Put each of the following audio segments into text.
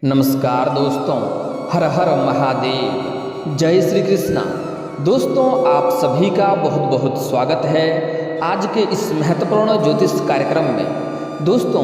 नमस्कार दोस्तों, हर हर महादेव, जय श्री कृष्णा। दोस्तों, आप सभी का बहुत बहुत स्वागत है आज के इस महत्वपूर्ण ज्योतिष कार्यक्रम में। दोस्तों,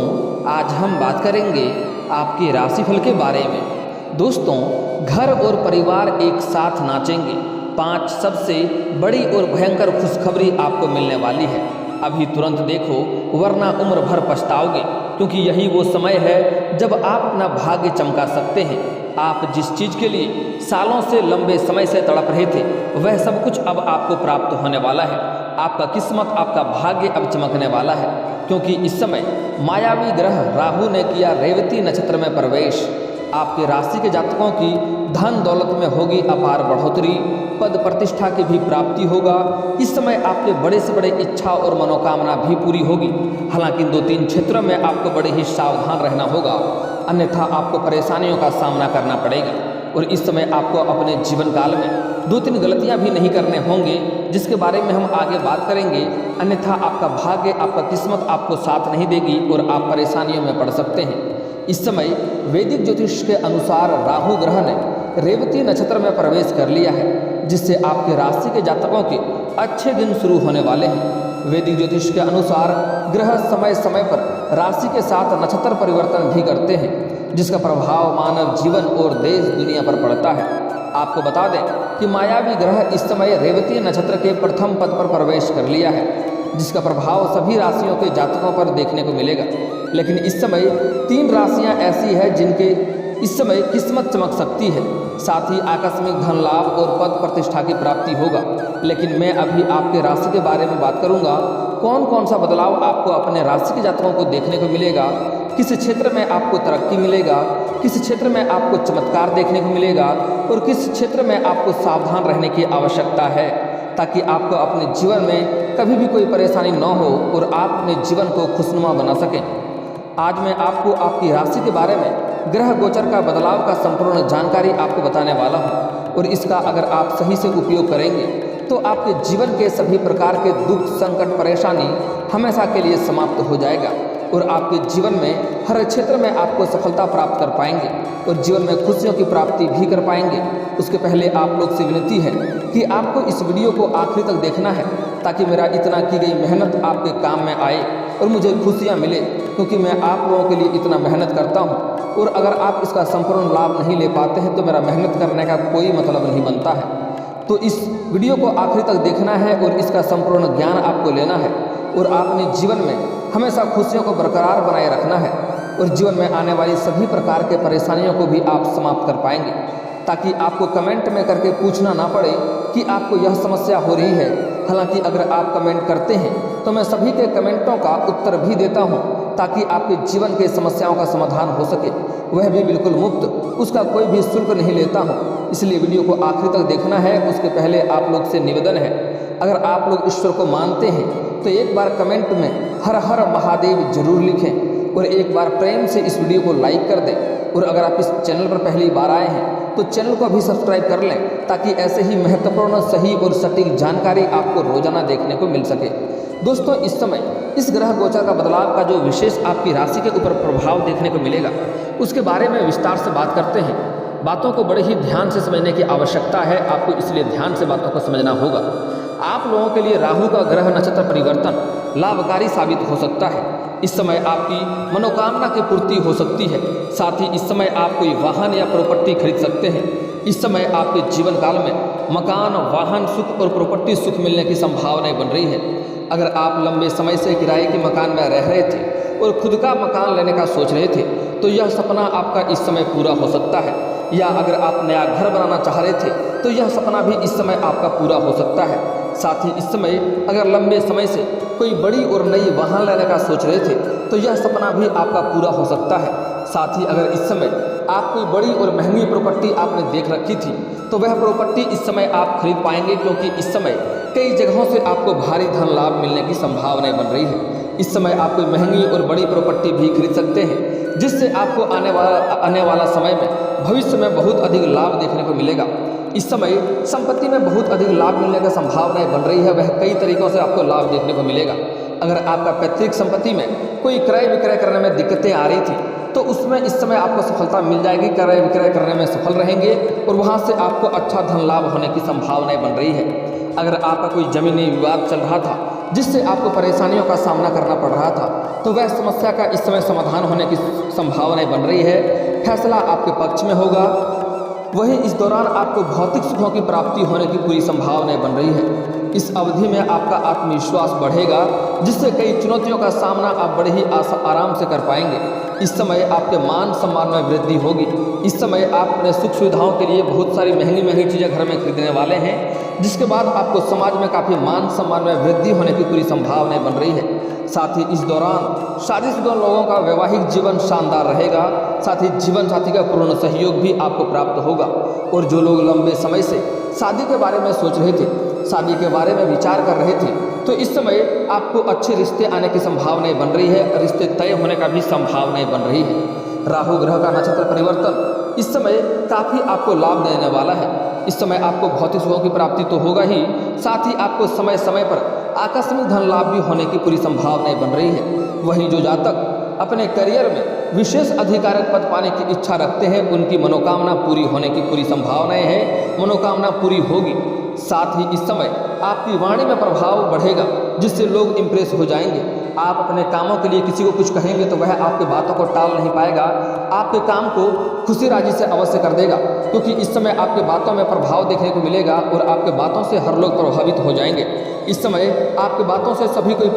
आज हम बात करेंगे आपके राशिफल के बारे में। दोस्तों, घर और परिवार एक साथ नाचेंगे, 5 सबसे बड़ी और भयंकर खुशखबरी आपको मिलने वाली है। अभी तुरंत देखो, वरना उम्र भर पछताओगे, क्योंकि यही वो समय है जब आप अपना भाग्य चमका सकते हैं। आप जिस चीज़ के लिए सालों से लंबे समय से तड़प रहे थे, वह सब कुछ अब आपको प्राप्त होने वाला है। आपका किस्मत, आपका भाग्य अब चमकने वाला है, क्योंकि इस समय मायावी ग्रह राहु ने किया रेवती नक्षत्र में प्रवेश। आपके राशि के जातकों की धन दौलत में होगी अपार बढ़ोतरी, पद प्रतिष्ठा की भी प्राप्ति होगा। इस समय आपके बड़े से बड़े इच्छा और मनोकामना भी पूरी होगी। हालांकि 2-3 क्षेत्रों में आपको बड़े ही सावधान रहना होगा, अन्यथा आपको परेशानियों का सामना करना पड़ेगा। और इस समय आपको अपने जीवन काल में 2-3 गलतियां भी नहीं करने होंगे, जिसके बारे में हम आगे बात करेंगे। अन्यथा आपका भाग्य, आपका किस्मत आपको साथ नहीं देगी और आप परेशानियों में पड़ सकते हैं। इस समय वैदिक ज्योतिष के अनुसार राहु ग्रह ने रेवती नक्षत्र में प्रवेश कर लिया है, जिससे आपके राशि के जातकों के अच्छे दिन शुरू होने वाले हैं। वैदिक ज्योतिष के अनुसार ग्रह समय समय पर राशि के साथ नक्षत्र परिवर्तन भी करते हैं, जिसका प्रभाव मानव जीवन और देश दुनिया पर पड़ता है। आपको बता दें कि मायावी ग्रह इस समय रेवती नक्षत्र के प्रथम पद पर प्रवेश कर लिया है, जिसका प्रभाव सभी राशियों के जातकों पर देखने को मिलेगा। लेकिन इस समय 3 राशियां ऐसी हैं जिनके इस समय किस्मत चमक सकती है, साथ ही आकस्मिक धन लाभ और पद प्रतिष्ठा की प्राप्ति होगा। लेकिन मैं अभी आपके राशि के बारे में बात करूंगा, कौन कौन सा बदलाव आपको अपने राशि के जातकों को देखने को मिलेगा, किस क्षेत्र में आपको तरक्की मिलेगा, किस क्षेत्र में आपको चमत्कार देखने को मिलेगा और किस क्षेत्र में आपको सावधान रहने की आवश्यकता है, ताकि आपको अपने जीवन में कभी भी कोई परेशानी न हो और आप अपने जीवन को खुशनुमा बना सकें। आज मैं आपको आपकी राशि के बारे में ग्रह गोचर का बदलाव का संपूर्ण जानकारी आपको बताने वाला हूँ, और इसका अगर आप सही से उपयोग करेंगे तो आपके जीवन के सभी प्रकार के दुख, संकट, परेशानी हमेशा के लिए समाप्त हो जाएगा और आपके जीवन में हर क्षेत्र में आपको सफलता प्राप्त कर पाएंगे और जीवन में खुशियों की प्राप्ति भी कर पाएंगे। उसके पहले आप लोग से विनती है कि आपको इस वीडियो को आखिरी तक देखना है, ताकि मेरा इतना की गई मेहनत आपके काम में आए और मुझे खुशियाँ मिले, क्योंकि मैं आप लोगों के लिए इतना मेहनत करता हूँ। और अगर आप इसका संपूर्ण लाभ नहीं ले पाते हैं तो मेरा मेहनत करने का कोई मतलब नहीं बनता है। तो इस वीडियो को आखिरी तक देखना है और इसका संपूर्ण ज्ञान आपको लेना है, और आपने जीवन में हमेशा खुशियों को बरकरार बनाए रखना है और जीवन में आने वाली सभी प्रकार के परेशानियों को भी आप समाप्त कर पाएंगे, ताकि आपको कमेंट में करके पूछना ना पड़े कि आपको यह समस्या हो रही है। हालांकि अगर आप कमेंट करते हैं तो मैं सभी के कमेंटों का उत्तर भी देता हूं, ताकि आपके जीवन के समस्याओं का समाधान हो सके, वह भी बिल्कुल मुफ्त, उसका कोई भी शुल्क नहीं लेता हूं। इसलिए वीडियो को आखिरी तक देखना है। उसके पहले आप लोग से निवेदन है, अगर आप लोग ईश्वर को मानते हैं तो एक बार कमेंट में हर हर महादेव जरूर लिखें और एक बार प्रेम से इस वीडियो को लाइक कर दें। और अगर आप इस चैनल पर पहली बार आए हैं तो चैनल को अभी सब्सक्राइब कर लें, ताकि ऐसे ही महत्वपूर्ण, सही और सटीक जानकारी आपको रोजाना देखने को मिल सके। दोस्तों, इस समय इस ग्रह गोचर का बदलाव का जो विशेष आपकी राशि के ऊपर प्रभाव देखने को मिलेगा, उसके बारे में विस्तार से बात करते हैं। बातों को बड़े ही ध्यान से समझने की आवश्यकता है आपको, इसलिए ध्यान से बातों को समझना होगा। आप लोगों के लिए राहु का ग्रह नक्षत्र परिवर्तन लाभकारी साबित हो सकता है। इस समय आपकी मनोकामना की पूर्ति हो सकती है। साथ ही इस समय आप कोई वाहन या प्रॉपर्टी खरीद सकते हैं। इस समय आपके जीवन काल में मकान, वाहन सुख और प्रॉपर्टी सुख मिलने की संभावनाएं बन रही है। अगर आप लंबे समय से किराए के मकान में रह रहे थे और खुद का मकान लेने का सोच रहे थे, तो यह सपना आपका इस समय पूरा हो सकता है। या अगर आप नया घर बनाना चाह रहे थे तो यह सपना भी इस समय आपका पूरा हो सकता है। साथ ही इस समय अगर लंबे समय से कोई बड़ी और नई वाहन लेने का सोच रहे थे तो यह सपना भी आपका पूरा हो सकता है। साथ ही अगर इस समय आप कोई बड़ी और महंगी प्रॉपर्टी आपने देख रखी थी तो वह प्रॉपर्टी इस समय आप खरीद पाएंगे, क्योंकि इस समय कई जगहों से आपको भारी धन लाभ मिलने की संभावनाएं बन रही है। इस समय आप कोई महंगी और बड़ी प्रॉपर्टी भी खरीद सकते हैं, जिससे आपको आने वाला समय में भविष्य में बहुत अधिक लाभ देखने को मिलेगा। इस समय संपत्ति में बहुत अधिक लाभ मिलने की संभावनाएं बन रही है। वह कई तरीकों से आपको लाभ देखने को मिलेगा। अगर आपका पैतृक संपत्ति में कोई क्रय विक्रय करने में दिक्कतें आ रही थी तो उसमें इस समय आपको सफलता मिल जाएगी, क्रय विक्रय करने में सफल रहेंगे और वहाँ से आपको अच्छा धन लाभ होने की संभावनाएं बन रही है। अगर आपका कोई जमीनी विवाद चल रहा था जिससे आपको परेशानियों का सामना करना पड़ रहा था तो वह समस्या का इस समय समाधान होने की संभावनाएं बन रही है। फैसला आपके पक्ष में होगा। वहीं इस दौरान आपको भौतिक सुखों की प्राप्ति होने की पूरी संभावनाएं बन रही है। इस अवधि में आपका आत्मविश्वास बढ़ेगा जिससे कई चुनौतियों का सामना आप बड़े ही आराम से कर पाएंगे। इस समय आपके मान सम्मान में वृद्धि होगी। इस समय आप अपने सुख सुविधाओं के लिए बहुत सारी महंगी महंगी चीज़ें घर में खरीदने वाले हैं, जिसके बाद आपको समाज में काफ़ी मान सम्मान में वृद्धि होने की पूरी संभावनाएं बन रही है। साथ ही इस दौरान शादीशुदा लोगों का वैवाहिक जीवन शानदार रहेगा। साथ ही जीवन साथी का पूर्ण सहयोग भी आपको प्राप्त होगा। और जो लोग लंबे समय से शादी के बारे में सोच रहे थे, शादी के बारे में विचार कर रहे थे, तो इस समय आपको अच्छे रिश्ते आने की संभावनाएं बन रही है। रिश्ते तय होने का भी संभावनाएं बन रही है। राहु ग्रह का नक्षत्र परिवर्तन इस समय काफ़ी आपको लाभ देने वाला है। इस समय आपको भौतिक सुखों की प्राप्ति तो होगा ही, साथ ही आपको समय समय पर आकस्मिक धन लाभ भी होने की पूरी संभावनाएं बन रही है। वहीं जो जातक अपने करियर में विशेष अधिकारक पद पाने की इच्छा रखते हैं उनकी मनोकामना पूरी होने की पूरी संभावनाएं हैं। मनोकामना पूरी होगी। साथ ही इस समय आपकी वाणी में प्रभाव बढ़ेगा जिससे लोग इम्प्रेस हो जाएंगे। आप अपने कामों के लिए किसी को कुछ कहेंगे तो वह आपकी बातों को टाल नहीं पाएगा, आपके काम को खुशी राजी से अवश्य कर देगा, क्योंकि इस समय आपके बातों में प्रभाव देखने को मिलेगा और आपके बातों से हर लोग प्रभावित हो जाएंगे। इस समय आपके बातों से सभी कोई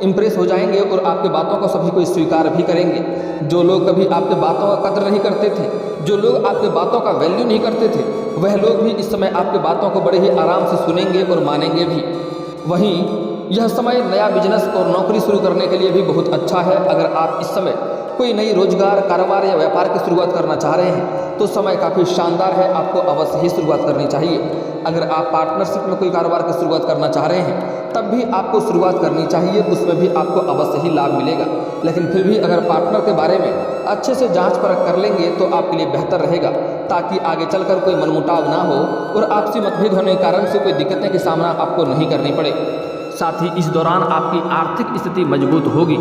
इम्प्रेस हो जाएंगे और आपके बातों को सभी कोई स्वीकार भी करेंगे। जो लोग कभी आपके बातों का कदर नहीं करते थे, जो लोग आपके बातों का वैल्यू नहीं करते थे, वह लोग भी इस समय आपके बातों को बड़े ही आराम से सुनेंगे और मानेंगे भी। वहीं यह समय नया बिजनेस और नौकरी शुरू करने के लिए भी बहुत अच्छा है। अगर आप इस समय कोई नई रोजगार, कारोबार या व्यापार की शुरुआत करना चाह रहे हैं तो समय काफ़ी शानदार है, आपको अवश्य ही शुरुआत करनी चाहिए। अगर आप पार्टनरशिप में कोई कारोबार की शुरुआत करना चाह रहे हैं तब भी आपको शुरुआत करनी चाहिए, उसमें भी आपको अवश्य ही लाभ मिलेगा। लेकिन फिर भी अगर पार्टनर के बारे में अच्छे से जांच परख कर लेंगे तो आपके लिए बेहतर रहेगा, ताकि आगे चलकर कोई मनमुटाव ना हो और आपसी मतभेद होने के कारण से कोई दिक्कतें का सामना आपको नहीं करनी पड़े। साथ ही इस दौरान आपकी आर्थिक स्थिति मजबूत होगी।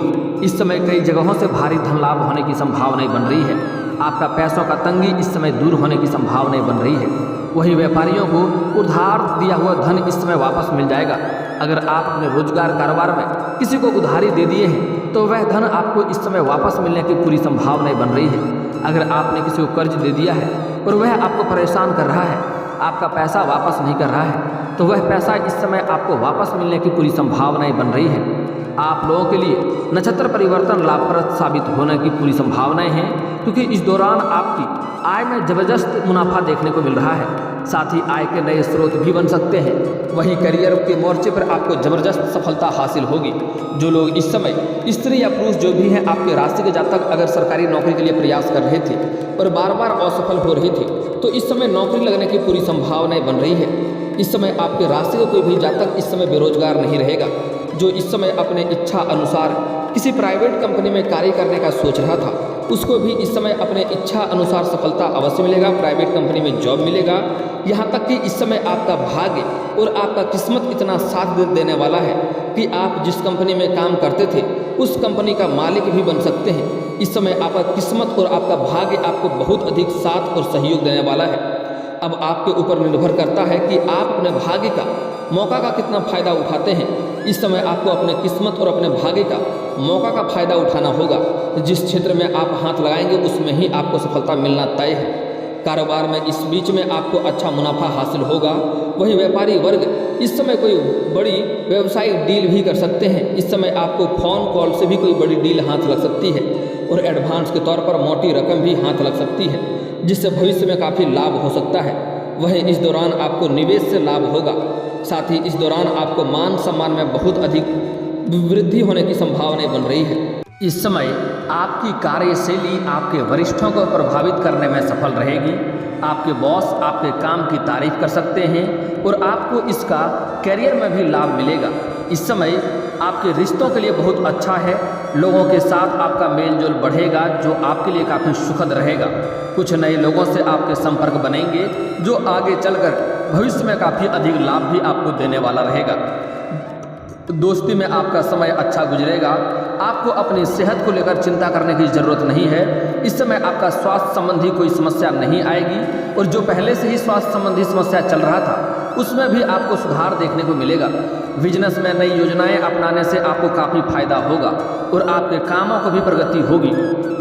इस समय कई जगहों से भारी धन लाभ होने की संभावनाएं बन रही है। आपका पैसों का तंगी इस समय दूर होने की संभावनाएं बन रही है। वहीं व्यापारियों को उधार दिया हुआ धन इस समय वापस मिल जाएगा। अगर आप अपने रोजगार कारोबार में किसी को उधारी दे दिए हैं तो वह धन आपको इस समय वापस मिलने की पूरी संभावनाएं बन रही है। अगर आपने किसी को कर्ज दे दिया है और वह आपको परेशान कर रहा है, आपका पैसा वापस नहीं कर रहा है, तो वह पैसा इस समय आपको वापस मिलने की पूरी संभावनाएं बन रही है। आप लोगों के लिए नक्षत्र परिवर्तन लाभप्रद साबित होने की पूरी संभावनाएं हैं, क्योंकि इस दौरान आपकी आय में जबरदस्त मुनाफा देखने को मिल रहा है। साथ ही आय के नए स्रोत भी बन सकते हैं। वहीं करियर के मोर्चे पर आपको जबरदस्त सफलता हासिल होगी। जो लोग इस समय स्त्री या पुरुष जो भी हैं आपके राशि के जातक अगर सरकारी नौकरी के लिए प्रयास कर रहे थे और बार बार असफल हो रहे थे तो इस समय नौकरी लगने की पूरी संभावनाएं बन रही है। इस समय आपके राशि का कोई भी जातक इस समय बेरोजगार नहीं रहेगा। जो इस समय अपने इच्छा अनुसार किसी प्राइवेट कंपनी में कार्य करने का सोच रहा था उसको भी इस समय अपने इच्छा अनुसार सफलता अवश्य मिलेगा, प्राइवेट कंपनी में जॉब मिलेगा। यहाँ तक कि इस समय आपका भाग्य और आपका किस्मत इतना साथ देने वाला है कि आप जिस कंपनी में काम करते थे उस कंपनी का मालिक भी बन सकते हैं। इस समय आपका किस्मत और आपका भाग्य आपको बहुत अधिक साथ और सहयोग देने वाला है। अब आपके ऊपर निर्भर करता है कि आप अपने भाग्य का मौका का कितना फ़ायदा उठाते हैं। इस समय आपको अपने किस्मत और अपने भाग्य का मौका का फ़ायदा उठाना होगा। जिस क्षेत्र में आप हाथ लगाएंगे उसमें ही आपको सफलता मिलना तय है। कारोबार में इस बीच में आपको अच्छा मुनाफा हासिल होगा। वही व्यापारी वर्ग इस समय कोई बड़ी व्यवसायिक डील भी कर सकते हैं। इस समय आपको फ़ोन कॉल से भी कोई बड़ी डील हाथ लग सकती है और एडवांस के तौर पर मोटी रकम भी हाथ लग सकती है, जिससे भविष्य में काफ़ी लाभ हो सकता है। वहीं इस दौरान आपको निवेश से लाभ होगा। साथ ही इस दौरान आपको मान सम्मान में बहुत अधिक वृद्धि होने की संभावनाएं बन रही है। इस समय आपकी कार्यशैली आपके वरिष्ठों को प्रभावित करने में सफल रहेगी। आपके बॉस आपके काम की तारीफ कर सकते हैं और आपको इसका करियर में भी लाभ मिलेगा। इस समय आपके रिश्तों के लिए बहुत अच्छा है। लोगों के साथ आपका मेल जोल बढ़ेगा जो आपके लिए काफ़ी सुखद रहेगा। कुछ नए लोगों से आपके संपर्क बनेंगे जो आगे चलकर भविष्य में काफ़ी अधिक लाभ भी आपको देने वाला रहेगा। दोस्ती में आपका समय अच्छा गुजरेगा। आपको अपनी सेहत को लेकर चिंता करने की ज़रूरत नहीं है। इस समय आपका स्वास्थ्य संबंधी कोई समस्या नहीं आएगी और जो पहले से ही स्वास्थ्य संबंधी समस्या चल रहा था उसमें भी आपको सुधार देखने को मिलेगा। बिजनेस में नई योजनाएं अपनाने से आपको काफ़ी फायदा होगा और आपके कामों को भी प्रगति होगी।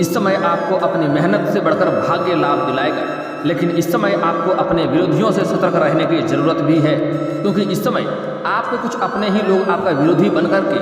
इस समय आपको अपनी मेहनत से बढ़कर भाग्य लाभ दिलाएगा, लेकिन इस समय आपको अपने विरोधियों से सतर्क रहने की ज़रूरत भी है, क्योंकि इस समय आपके कुछ अपने ही लोग आपका विरोधी बनकर के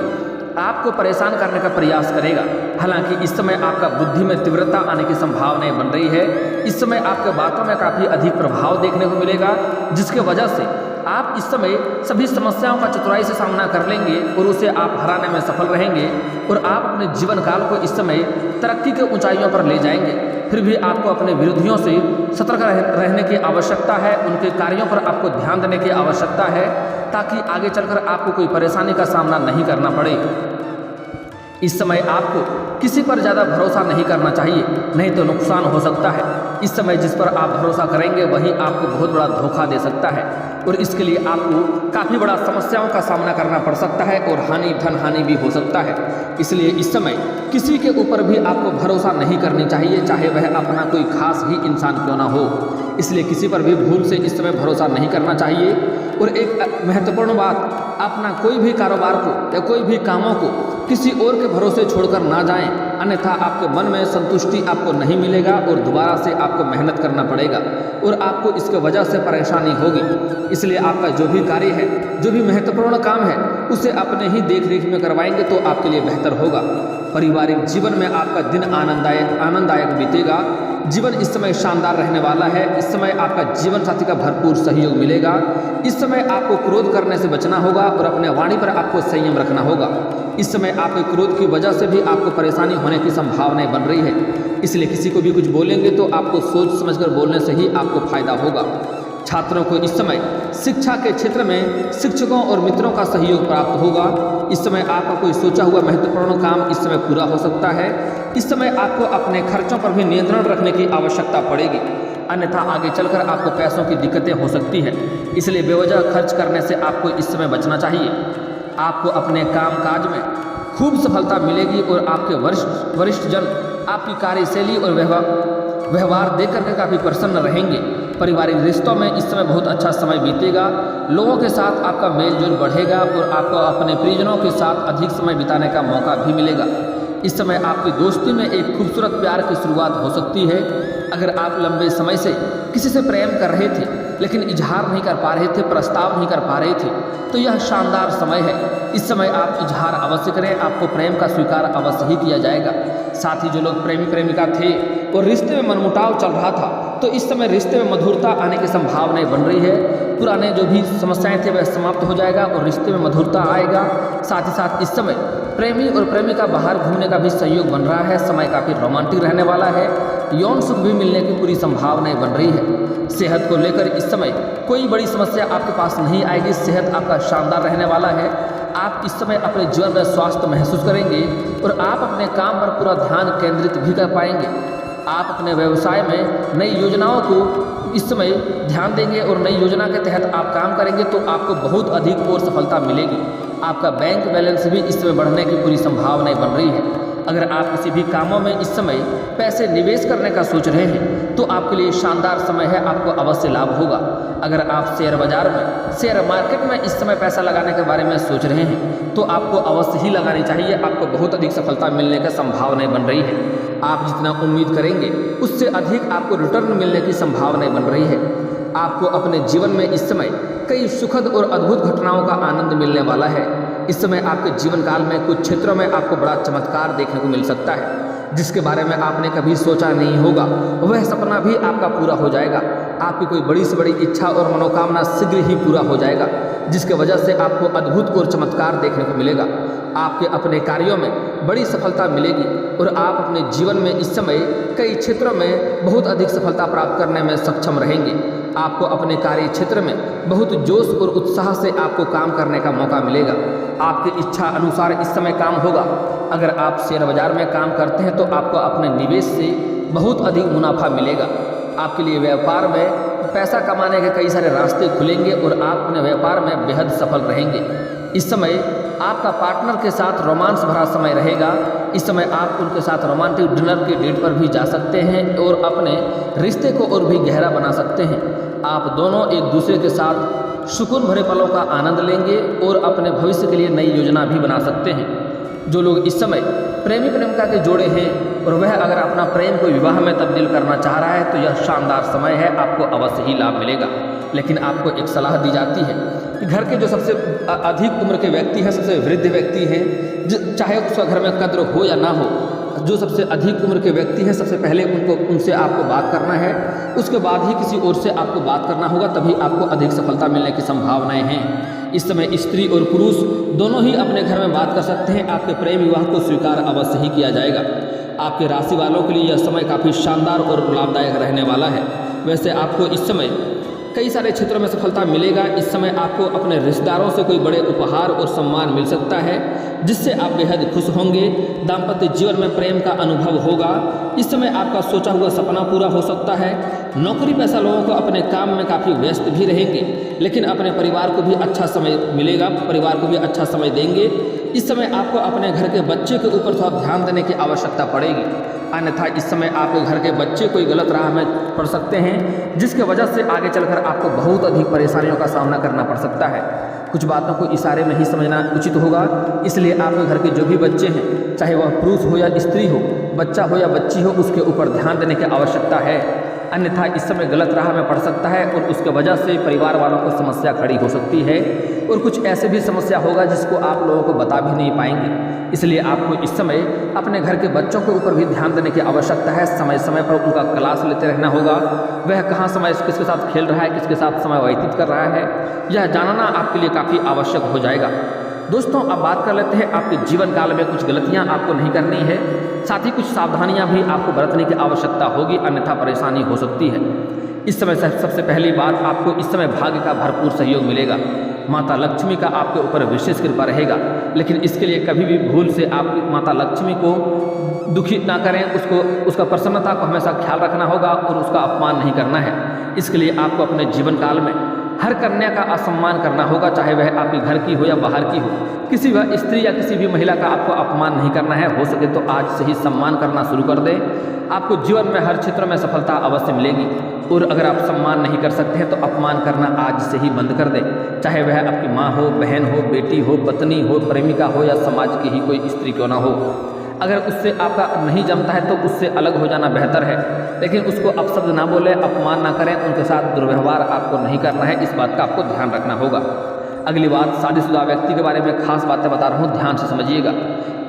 आपको परेशान करने का प्रयास करेगा। हालांकि इस समय आपका बुद्धि में तीव्रता आने की संभावनाएं बन रही है। इस समय आपके बातों में काफ़ी अधिक प्रभाव देखने को मिलेगा, जिसके वजह से आप इस समय सभी समस्याओं का चतुराई से सामना कर लेंगे और उसे आप हराने में सफल रहेंगे और आप अपने जीवन काल को इस समय तरक्की के ऊंचाइयों पर ले जाएंगे। फिर भी आपको अपने विरोधियों से सतर्क रहने की आवश्यकता है, उनके कार्यों पर आपको ध्यान देने की आवश्यकता है, ताकि आगे चलकर आपको कोई परेशानी का सामना नहीं करना पड़े। इस समय आपको किसी पर ज़्यादा भरोसा नहीं करना चाहिए, नहीं तो नुकसान हो सकता है। इस समय जिस पर आप भरोसा करेंगे वही आपको बहुत बड़ा धोखा दे सकता है और इसके लिए आपको काफ़ी बड़ा समस्याओं का सामना करना पड़ सकता है और धन हानि भी हो सकता है। इसलिए इस समय किसी के ऊपर भी आपको भरोसा नहीं करनी चाहिए, चाहे वह अपना कोई खास ही इंसान क्यों ना हो। इसलिए किसी पर भी भूल से इस समय भरोसा नहीं करना चाहिए। और एक महत्वपूर्ण बात, अपना कोई भी कारोबार को या कोई भी कामों को किसी और के भरोसे छोड़कर ना जाएं, अन्यथा आपके मन में संतुष्टि आपको नहीं मिलेगा और दोबारा से आपको मेहनत करना पड़ेगा और आपको इसके वजह से परेशानी होगी। इसलिए आपका जो भी कार्य है, जो भी महत्वपूर्ण काम है, उसे अपने ही देख रेख में करवाएंगे तो आपके लिए बेहतर होगा। पारिवारिक जीवन में आपका दिन आनंददायक बीतेगा। जीवन इस समय शानदार रहने वाला है। इस समय आपका जीवन साथी का भरपूर सहयोग मिलेगा। इस समय आपको क्रोध करने से बचना होगा और अपने वाणी पर आपको संयम रखना होगा। इस समय आपके क्रोध की वजह से भी आपको परेशानी होने की संभावनाएं बन रही है। इसलिए किसी को भी कुछ बोलेंगे तो आपको सोच समझकर बोलने से ही आपको फायदा होगा। छात्रों को इस समय शिक्षा के क्षेत्र में शिक्षकों और मित्रों का सहयोग प्राप्त होगा। इस समय आपका कोई सोचा हुआ महत्वपूर्ण काम इस समय पूरा हो सकता है। इस समय आपको अपने खर्चों पर भी नियंत्रण रखने की आवश्यकता पड़ेगी, अन्यथा आगे चलकर आपको पैसों की दिक्कतें हो सकती है। इसलिए बेवजह खर्च करने से आपको इस समय बचना चाहिए। आपको अपने काम काज में खूब सफलता मिलेगी और आपके वरिष्ठ जन आपकी कार्यशैली और व्यवहार देख करके काफ़ी प्रसन्न रहेंगे। पारिवारिक रिश्तों में इस समय बहुत अच्छा समय बीतेगा। लोगों के साथ आपका मेल जोल बढ़ेगा और आपको अपने परिजनों के साथ अधिक समय बिताने का मौका भी मिलेगा। इस समय आपकी दोस्ती में एक खूबसूरत प्यार की शुरुआत हो सकती है। अगर आप लंबे समय से किसी से प्रेम कर रहे थे लेकिन इजहार नहीं कर पा रहे थे, प्रस्ताव नहीं कर पा रहे थे, तो यह शानदार समय है। इस समय आप इजहार अवश्य करें, आपको प्रेम का स्वीकार अवश्य ही किया जाएगा। साथ ही जो लोग प्रेमी प्रेमिका थे और रिश्ते में मनमुटाव चल रहा था, तो इस समय रिश्ते में मधुरता आने की संभावनाएं बन रही है। पुराने जो भी समस्याएं थे वह समाप्त हो जाएगा और रिश्ते में मधुरता आएगा। साथ ही साथ इस समय प्रेमी और प्रेमिका बाहर घूमने का भी सहयोग बन रहा है। समय काफ़ी रोमांटिक रहने वाला है। यौन सुख भी मिलने की पूरी संभावनाएं बन रही है। सेहत को लेकर इस समय कोई बड़ी समस्या आपके पास नहीं आएगी। सेहत आपका शानदार रहने वाला है। आप इस समय अपने जीवन में स्वास्थ्य महसूस करेंगे और आप अपने काम पर पूरा ध्यान केंद्रित भी कर पाएंगे। आप अपने व्यवसाय में नई योजनाओं को इस समय ध्यान देंगे और नई योजना के तहत आप काम करेंगे तो आपको बहुत अधिक और सफलता मिलेगी। आपका बैंक बैलेंस भी इस समय बढ़ने की पूरी संभावनाएं बन रही है। अगर आप किसी भी कामों में इस समय पैसे निवेश करने का सोच रहे हैं तो आपके लिए शानदार समय है, आपको अवश्य लाभ होगा। अगर आप शेयर बाजार में, शेयर मार्केट में इस समय पैसा लगाने के बारे में सोच रहे हैं तो आपको अवश्य ही लगानी चाहिए। आपको बहुत अधिक सफलता मिलने की संभावनाएं बन रही है। आप जितना उम्मीद करेंगे उससे अधिक आपको रिटर्न मिलने की संभावनाएं बन रही है। आपको अपने जीवन में इस समय कई सुखद और अद्भुत घटनाओं का आनंद मिलने वाला है। इस समय आपके जीवन काल में कुछ क्षेत्रों में आपको बड़ा चमत्कार देखने को मिल सकता है, जिसके बारे में आपने कभी सोचा नहीं होगा। वह सपना भी आपका पूरा हो जाएगा। आपकी कोई बड़ी से बड़ी इच्छा और मनोकामना शीघ्र ही पूरा हो जाएगा, जिसके वजह से आपको अद्भुत और चमत्कार देखने को मिलेगा। आपके अपने कार्यों में बड़ी सफलता मिलेगी और आप अपने जीवन में इस समय कई क्षेत्रों में बहुत अधिक सफलता प्राप्त करने में सक्षम रहेंगे। आपको अपने कार्य क्षेत्र में बहुत जोश और उत्साह से आपको काम करने का मौका मिलेगा। आपकी इच्छा अनुसार इस समय काम होगा। अगर आप शेयर बाजार में काम करते हैं तो आपको अपने निवेश से बहुत अधिक मुनाफा मिलेगा। आपके लिए व्यापार में पैसा कमाने के कई सारे रास्ते खुलेंगे और आप अपने व्यापार में बेहद सफल रहेंगे। इस समय आपका पार्टनर के साथ रोमांस भरा समय रहेगा। इस समय आप उनके साथ रोमांटिक डिनर की डेट पर भी जा सकते हैं और अपने रिश्ते को और भी गहरा बना सकते हैं। आप दोनों एक दूसरे के साथ सुकून भरे पलों का आनंद लेंगे और अपने भविष्य के लिए नई योजना भी बना सकते हैं। जो लोग इस समय प्रेमी प्रेमिका के जोड़े हैं और वह अगर अपना प्रेम को विवाह में तब्दील करना चाह रहा है तो यह शानदार समय है, आपको अवश्य ही लाभ मिलेगा। लेकिन आपको एक सलाह दी जाती है कि घर के जो सबसे अधिक उम्र के व्यक्ति हैं, सबसे वृद्ध व्यक्ति हैं, चाहे उसका घर में कद्र हो या ना हो, जो सबसे अधिक उम्र के व्यक्ति हैं सबसे पहले उनसे आपको बात करना है, उसके बाद ही किसी और से आपको बात करना होगा, तभी आपको अधिक सफलता मिलने की संभावनाएं हैं। इस समय स्त्री और पुरुष दोनों ही अपने घर में बात कर सकते हैं। आपके प्रेम विवाह को स्वीकार अवश्य ही किया जाएगा। आपके राशि वालों के लिए यह समय काफ़ी शानदार और लाभदायक रहने वाला है। वैसे आपको इस समय कई सारे क्षेत्रों में सफलता मिलेगा। इस समय आपको अपने रिश्तेदारों से कोई बड़े उपहार और सम्मान मिल सकता है, जिससे आप बेहद खुश होंगे। दाम्पत्य जीवन में प्रेम का अनुभव होगा। इस समय आपका सोचा हुआ सपना पूरा हो सकता है। नौकरी पेशा लोगों को अपने काम में काफ़ी व्यस्त भी रहेंगे, लेकिन अपने परिवार को भी अच्छा समय मिलेगा, परिवार को भी अच्छा समय देंगे। इस समय आपको अपने घर के बच्चे के ऊपर थोड़ा ध्यान देने की आवश्यकता पड़ेगी, अन्यथा इस समय आपके घर के बच्चे कोई गलत राह में पड़ सकते हैं, जिसके वजह से आगे चलकर आपको बहुत अधिक परेशानियों का सामना करना पड़ सकता है। कुछ बातों को इशारे में ही समझना उचित होगा। इसलिए आपके घर के जो भी बच्चे हैं, चाहे वह पुरुष हो या स्त्री हो, बच्चा हो या बच्ची हो, उसके ऊपर ध्यान देने की आवश्यकता है, अन्यथा इस समय गलत राह में पड़ सकता है और उसके वजह से परिवार वालों को समस्या खड़ी हो सकती है और कुछ ऐसे भी समस्या होगा जिसको आप लोगों को बता भी नहीं पाएंगे। इसलिए आपको इस समय अपने घर के बच्चों के ऊपर भी ध्यान देने की आवश्यकता है। समय समय पर उनका क्लास लेते रहना होगा। वह कहाँ समय किसके साथ खेल रहा है, किसके साथ समय व्यतीत कर रहा है, यह जानना आपके लिए काफ़ी आवश्यक हो जाएगा। दोस्तों, अब बात कर लेते हैं आपके जीवन काल में कुछ गलतियां आपको नहीं करनी है, साथ ही कुछ सावधानियां भी आपको बरतने की आवश्यकता होगी, अन्यथा परेशानी हो सकती है। इस समय सबसे पहली बात, आपको इस समय भाग्य का भरपूर सहयोग मिलेगा। माता लक्ष्मी का आपके ऊपर विशेष कृपा रहेगा, लेकिन इसके लिए कभी भी भूल से आप माता लक्ष्मी को दुखी ना करें। उसका प्रसन्नता को हमेशा ख्याल रखना होगा और उसका अपमान नहीं करना है। इसके लिए आपको अपने जीवन काल में हर कन्या का असम्मान करना होगा, चाहे वह आपके घर की हो या बाहर की हो। किसी भी स्त्री या किसी भी महिला का आपको अपमान नहीं करना है। हो सके तो आज से ही सम्मान करना शुरू कर दें। आपको जीवन में हर क्षेत्र में सफलता अवश्य मिलेगी और अगर आप सम्मान नहीं कर सकते हैं तो अपमान करना आज से ही बंद कर दें, चाहे वह आपकी माँ हो, बहन हो, बेटी हो, पत्नी हो, प्रेमिका हो या समाज की ही कोई स्त्री क्यों ना हो। अगर उससे आपका नहीं जमता है तो उससे अलग हो जाना बेहतर है, लेकिन उसको अपशब्द ना बोले, अपमान ना करें, उनके साथ दुर्व्यवहार आपको नहीं करना है। इस बात का आपको ध्यान रखना होगा। अगली बात, शादीशुदा व्यक्ति के बारे में खास बातें बता रहा हूँ, ध्यान से समझिएगा।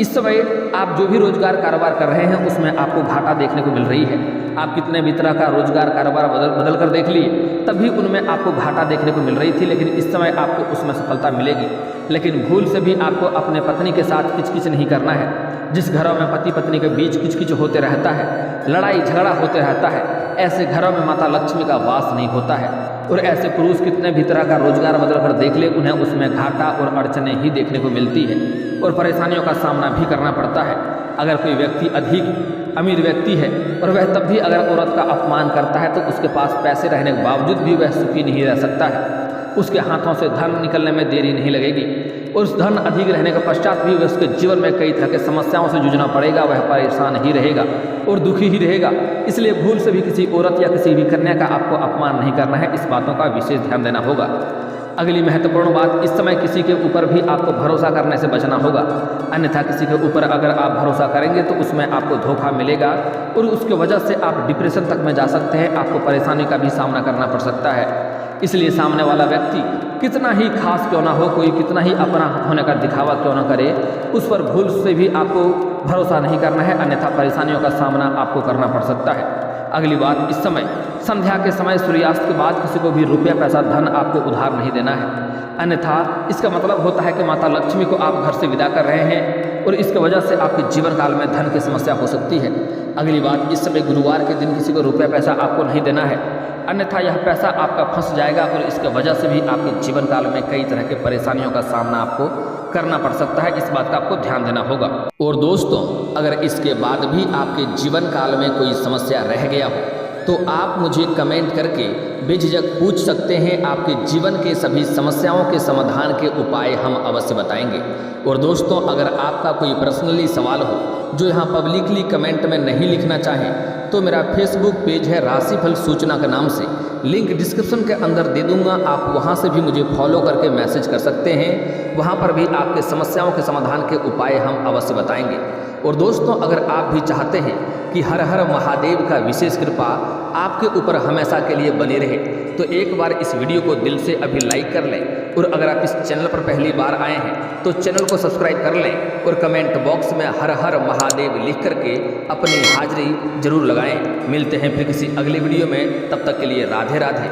इस समय आप जो भी रोजगार कारोबार कर रहे हैं उसमें आपको घाटा देखने को मिल रही है। आप कितने भी तरह का रोजगार कारोबार बदल कर देख लिए, तभी उनमें आपको घाटा देखने को मिल रही थी, लेकिन इस समय आपको उसमें सफलता मिलेगी। लेकिन भूल से भी आपको अपने पत्नी के साथ किचकिच नहीं करना है। जिस घरों में पति पत्नी के बीच किचकिच होते रहता है, लड़ाई झगड़ा होते रहता है, ऐसे घरों में माता लक्ष्मी का वास नहीं होता है। और ऐसे पुरुष कितने भी तरह का रोजगार बदल कर देख ले, उन्हें उसमें घाटा और अड़चने ही देखने को मिलती है और परेशानियों का सामना भी करना पड़ता है। अगर कोई व्यक्ति अधिक अमीर व्यक्ति है और वह तब भी अगर औरत का अपमान करता है तो उसके पास पैसे रहने के बावजूद भी वह सुखी नहीं रह सकता है। उसके हाथों से धन निकलने में देरी नहीं लगेगी और उस धन अधिक रहने के पश्चात भी वह उसके जीवन में कई तरह के समस्याओं से जूझना पड़ेगा। वह परेशान ही रहेगा और दुखी ही रहेगा। इसलिए भूल से भी किसी औरत या किसी भी कन्या का आपको अपमान नहीं करना है। इस बातों का विशेष ध्यान देना होगा। अगली महत्वपूर्ण बात, इस समय किसी के ऊपर भी आपको भरोसा करने से बचना होगा, अन्यथा किसी के ऊपर अगर आप भरोसा करेंगे तो उसमें आपको धोखा मिलेगा और उसके वजह से आप डिप्रेशन तक में जा सकते हैं। आपको परेशानी का भी सामना करना पड़ सकता है। इसलिए सामने वाला व्यक्ति कितना ही खास क्यों ना हो, कोई कितना ही अपना होने का दिखावा क्यों ना करे, उस पर भूल से भी आपको भरोसा नहीं करना है, अन्यथा परेशानियों का सामना आपको करना पड़ सकता है। अगली बात, इस समय संध्या के समय सूर्यास्त के बाद किसी को भी रुपया पैसा धन आपको उधार नहीं देना है, अन्यथा इसका मतलब होता है कि माता लक्ष्मी को आप घर से विदा कर रहे हैं और इसके वजह से आपके जीवन काल में धन की समस्या हो सकती है। अगली बात, इस समय गुरुवार के दिन किसी को रुपया पैसा आपको नहीं देना है, अन्यथा यह पैसा आपका फंस जाएगा और इसके वजह से भी आपके जीवन काल में कई तरह के परेशानियों का सामना आपको करना पड़ सकता है। इस बात का आपको ध्यान देना होगा। और दोस्तों, अगर इसके बाद भी आपके जीवन काल में कोई समस्या रह गया हो तो आप मुझे कमेंट करके बेझिझक पूछ सकते हैं। आपके जीवन के सभी समस्याओं के समाधान के उपाय हम अवश्य बताएंगे। और दोस्तों, अगर आपका कोई पर्सनली सवाल हो जो यहाँ पब्लिकली कमेंट में नहीं लिखना चाहें तो मेरा फेसबुक पेज है राशिफल सूचना के नाम से, लिंक डिस्क्रिप्शन के अंदर दे दूंगा। आप वहां से भी मुझे फॉलो करके मैसेज कर सकते हैं। वहां पर भी आपके समस्याओं के समाधान के उपाय हम अवश्य बताएंगे। और दोस्तों, अगर आप भी चाहते हैं कि हर हर महादेव का विशेष कृपा आपके ऊपर हमेशा के लिए बनी रहे तो एक बार इस वीडियो को दिल से अभी लाइक कर लें। और अगर आप इस चैनल पर पहली बार आए हैं तो चैनल को सब्सक्राइब कर लें और कमेंट बॉक्स में हर हर महादेव लिख करके अपनी हाजिरी जरूर लगाएं। मिलते हैं फिर किसी अगली वीडियो में, तब तक के लिए राधे राधे।